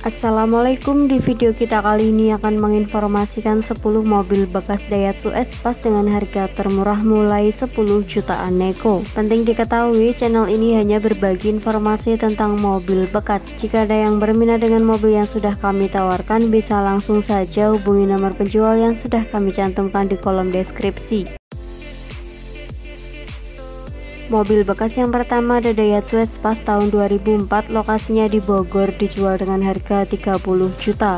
Assalamualaikum, di video kita kali ini akan menginformasikan 10 mobil bekas Daihatsu S-Pass dengan harga termurah mulai 10 jutaan nego. Penting diketahui, channel ini hanya berbagi informasi tentang mobil bekas. Jika ada yang berminat dengan mobil yang sudah kami tawarkan, bisa langsung saja hubungi nomor penjual yang sudah kami cantumkan di kolom deskripsi. Mobil bekas yang pertama ada Daihatsu S-Pass tahun 2004, lokasinya di Bogor, dijual dengan harga 30 juta.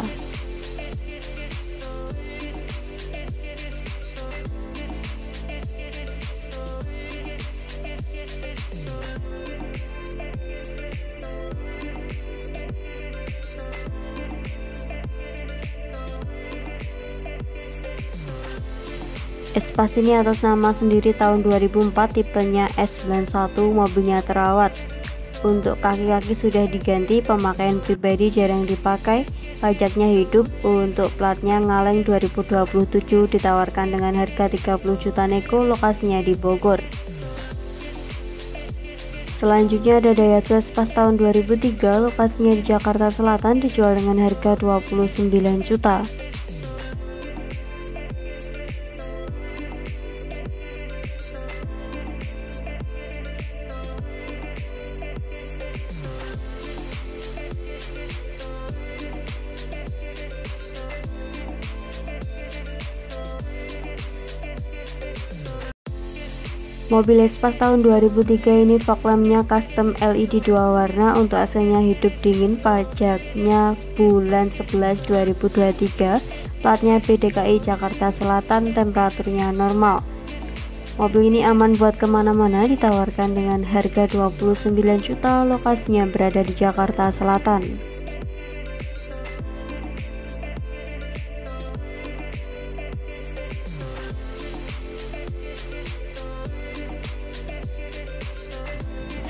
S-Pass ini atas nama sendiri tahun 2004, tipenya S91, mobilnya terawat. Untuk kaki-kaki sudah diganti, pemakaian pribadi jarang dipakai, pajaknya hidup. Untuk platnya Ngaleng 2027, ditawarkan dengan harga 30 juta nego, lokasinya di Bogor. Selanjutnya ada Daihatsu S-Pass tahun 2003, lokasinya di Jakarta Selatan, dijual dengan harga 29 juta. Mobil S-Pass tahun 2003 ini fog lampnya custom LED 2 warna. Untuk AC-nya hidup dingin, pajaknya bulan 11 2023, platnya PDKI Jakarta Selatan, temperaturnya normal. Mobil ini aman buat kemana-mana, ditawarkan dengan harga 29 juta, lokasinya berada di Jakarta Selatan.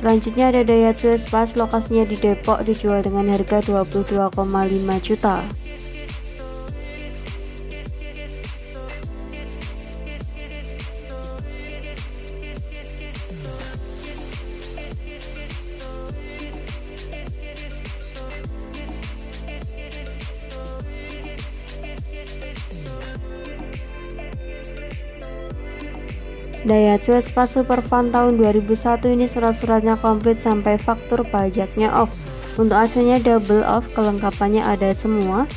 Selanjutnya ada Daihatsu S-Pass, lokasinya di Depok, dijual dengan harga 22,5 juta. Daihatsu S-Pass Supervan tahun 2001 ini surat-suratnya komplit sampai faktur, pajaknya off. Untuk AC-nya double off, kelengkapannya ada semua.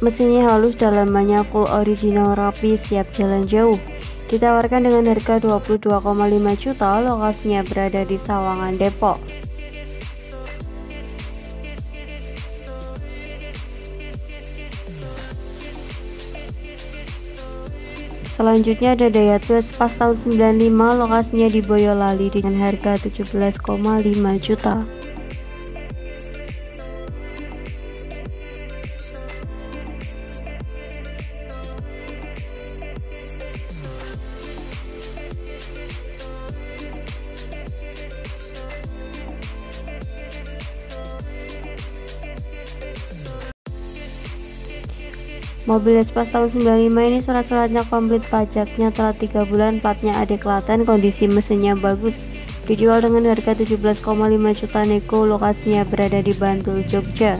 Mesinnya halus, dalamannya full original rapi, siap jalan jauh. Ditawarkan dengan harga 22,5 juta, lokasinya berada di Sawangan, Depok. Selanjutnya ada Daihatsu S-Pass tahun 95, lokasinya di Boyolali dengan harga 17,5 juta. Mobil S-Pass tahun 95 ini surat-suratnya komplit, pajaknya telah 3 bulan, platnya AD Klaten, kondisi mesinnya bagus. Dijual dengan harga 17,5 juta nego, lokasinya berada di Bantul, Jogja.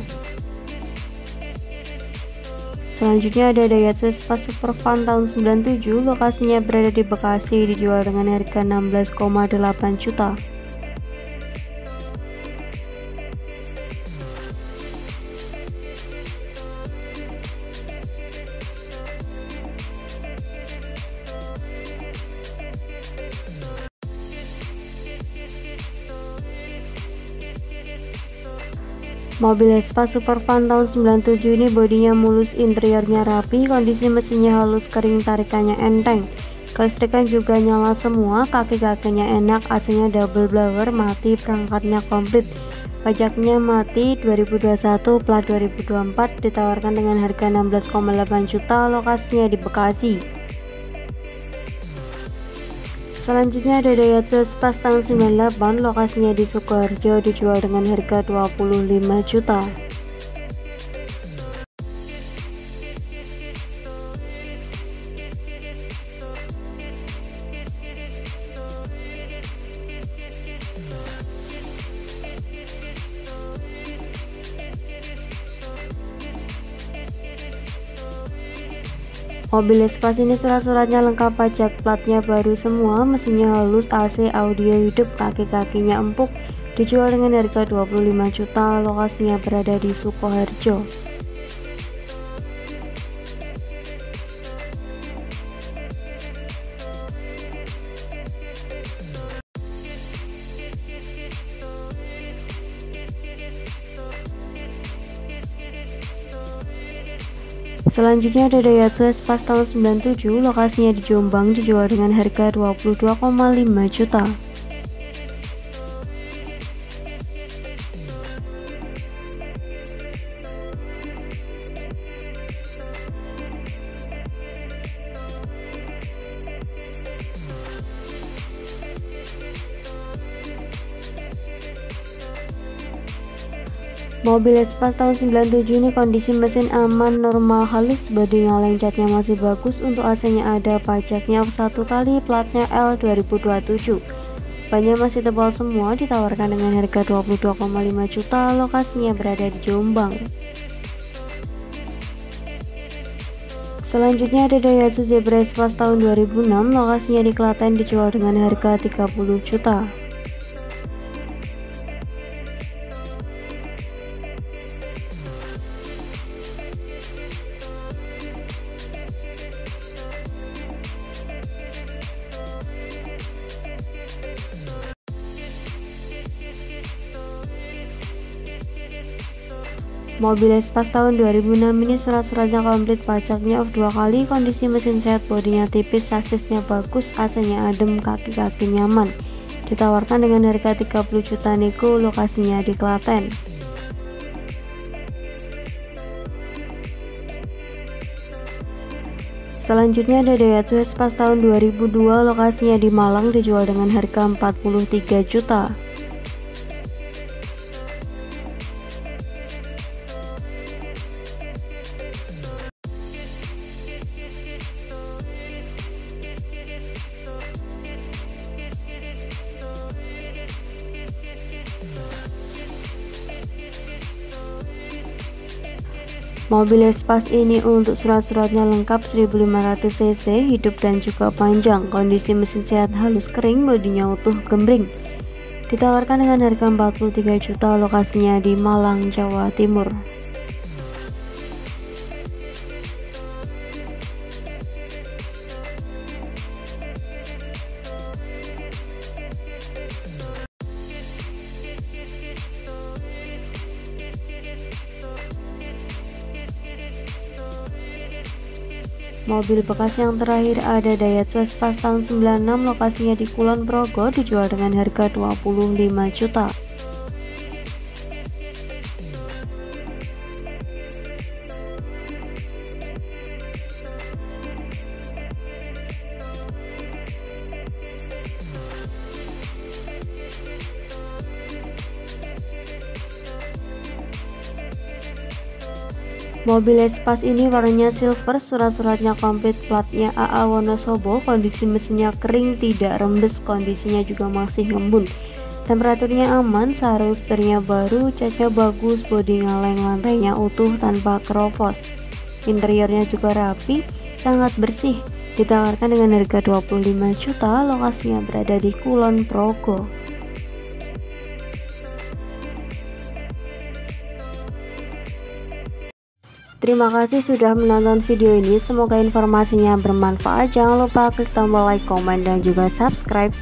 Selanjutnya ada Daihatsu S-Pass Supervan tahun 97, lokasinya berada di Bekasi, dijual dengan harga 16,8 juta. Mobil S-Pass Supervan tahun 97 ini bodinya mulus, interiornya rapi, kondisi mesinnya halus, kering, tarikannya enteng. Kelistrikan juga nyala semua, kaki-kakinya enak, AC-nya double blower, mati, perangkatnya komplit. Pajaknya mati 2021, plat 2024, ditawarkan dengan harga 16,8 juta, lokasinya di Bekasi. Selanjutnya ada Daihatsu S-Pass tahun 98, lokasinya di Sukoharjo, dijual dengan harga 25 juta. Mobil Espas ini surat-suratnya lengkap, pajak platnya baru semua, mesinnya halus, AC, audio hidup, kaki-kakinya empuk, dijual dengan harga 25 juta, lokasinya berada di Sukoharjo. Selanjutnya ada Daihatsu Espas tahun 97, lokasinya di Jombang, dijual dengan harga 22,5 juta. Mobil Espas tahun 97 ini kondisi mesin aman, normal, halus, bodi ngaleng, catnya masih bagus, untuk AC-nya ada, pajaknya 1 kali, platnya L 2027. Bannya masih tebal semua, ditawarkan dengan harga 22,5 juta, lokasinya berada di Jombang. Selanjutnya ada Daihatsu Zebra Espas tahun 2006, lokasinya di Klaten, dijual dengan harga 30 juta. Mobil Espas tahun 2006 ini surat-suratnya komplit, pajaknya off 2 kali, kondisi mesin sehat, bodinya tipis, sasisnya bagus, AC-nya adem, kaki-kaki nyaman. Ditawarkan dengan harga 30 juta nego, lokasinya di Klaten. Selanjutnya ada Daihatsu Espas tahun 2002, lokasinya di Malang, dijual dengan harga 43 juta. Mobil Espas ini untuk surat-suratnya lengkap, 1500 cc, hidup dan juga panjang, kondisi mesin sehat, halus, kering, bodinya utuh, gembring. Ditawarkan dengan harga 43 juta, lokasinya di Malang, Jawa Timur. Mobil bekas yang terakhir ada Daihatsu Espas tahun 96, lokasinya di Kulon Progo, dijual dengan harga 25 juta. Mobil Espas ini warnanya silver, surat-suratnya komplit, platnya AA Wonosobo, kondisi mesinnya kering, tidak rembes, kondisinya juga masih ngembun. Temperaturnya aman, seharusnya setirnya baru, catnya bagus, bodi ngaleng, lantainya utuh tanpa keropos. Interiornya juga rapi, sangat bersih. Ditawarkan dengan harga 25 juta, lokasinya berada di Kulon Progo. Terima kasih sudah menonton video ini, semoga informasinya bermanfaat. Jangan lupa klik tombol like, komen, dan juga subscribe.